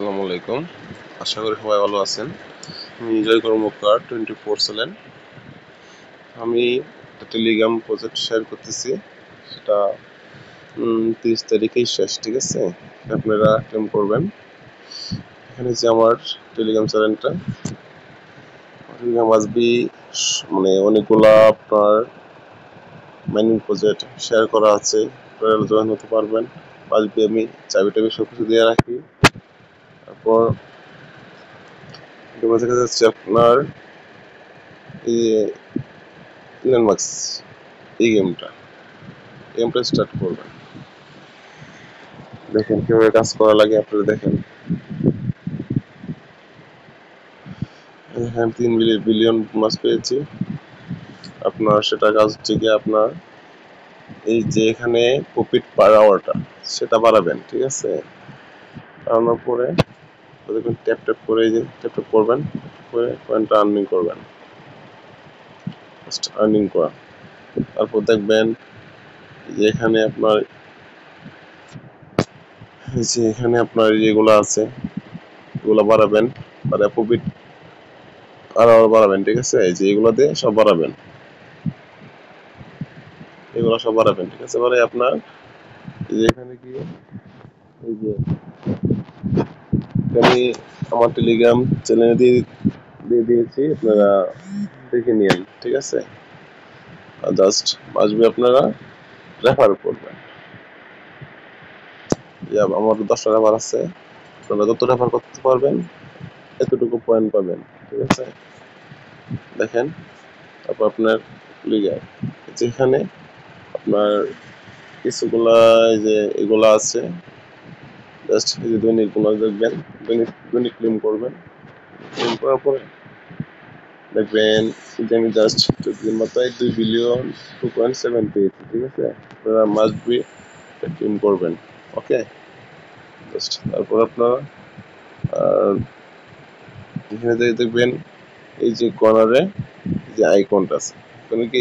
আসসালামু আলাইকুম। আশা করি সবাই ভালো আছেন। আমি জয় কর্মকার 24/7। আমি একটা টেলিগ্রাম প্রজেক্ট শেয়ার করতেছি। সেটা 30 তারিখেই শেষ, ঠিক আছে? আপনারা ক্লেম করবেন। এখানে যে আমার টেলিগ্রাম চ্যানেলটা, টেলিগ্রাম আসবি, মানে অনেকগুলা আপনার মাইনিং প্রজেক্ট শেয়ার করা আছে। আপনারা জয়েন হতে পারবেন। আসবি আমি চাবি সব কিছু দিয়ে রাখি। তারপর দেখা যাচ্ছে আপনার এই ইলন মাস্ক এই গেমটা স্টার্ট করবেন। দেখেন কিভাবে কাজ করা লাগে, আপনারা দেখেন। এখানে 3 বিলিয়ন বোনাস পেয়েছি। আপনার সেটা কাজ হচ্ছে কি, আপনার এই যে এখানে প্রফিট পার আওয়ারটা সেটা বাড়াবেন, ঠিক আছে? বাড়ানোর পরে দেখবেন ট্যাপ করে, এই যে ট্যাপ করবেন, করে কয়েনটা আর্নিং করবেন। আর্নিং করা, তারপর দেখবেন যে এখানে আপনার যেগুলো আছে এগুলো বাড়াবেন, মানে প্রফিট আরো বাড়াবেন, ঠিক আছে? এই যে এগুলো দিয়ে সব বাড়াবেন, এগুলো সব বাড়াবেন, ঠিক আছে? মানে আপনার এই যে এখানে কি, এই যে আমি আমার টেলিগ্রাম চ্যানেলে দিয়ে দিয়েছি, আপনারা দেখে নিন, ঠিক আছে? জাস্ট আসবে, আপনারা রেফার করবেন। আমার 10টা রেফার আছে, আপনারা যত রেফার করতে পারবেন এতটুকু পয়েন্ট পাবেন, ঠিক আছে? দেখেন, তারপর আপনার যেখানে আপনার কিছুগুলা এই যে এগুলা আছে, জাস্ট এই যে দৈনিক গুলো দেখবেন, দৈনিক ক্লেম করবেন। ক্লেম করার পরে দেখবেন যে আমি জাস্ট 14 মাত্রায় 2 বিলিয়ন 2.7 পেয়েছি, ঠিক আছে? আপনারা মাস্ট বি ক্লেম করবেন, ওকে? জাস্ট তারপর আপনারা এখানে দেখবেন এই যে কর্নারে যে আইকনটা আছে, এখানে কি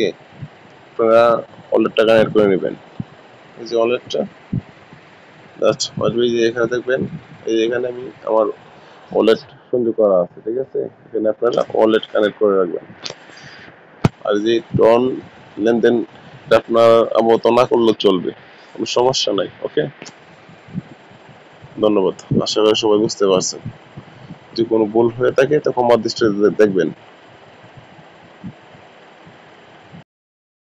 আপনারা ওয়ালেটটা কানেক্ট করে নেবেন। এই যে ওয়ালেটটা জাস্ট আসবে, যে এখানে দেখবেন, এই যে এখানে আমি আমার ওয়ালেট সংযোগ করা আছে, ঠিক আছে? এখানে আপনারা ওয়ালেট কানেক্ট করে রাখবেন। আর যে ডন লেনদেন আপনার আপাতত না করলেও চলবে, কোনো সমস্যা নাই, ওকে? ধন্যবাদ। আশা করি সবাই বুঝতে পারছেন। যদি কোনো ভুল হয়ে থাকে তো ক্ষমার দৃষ্টিতে দেখবেন।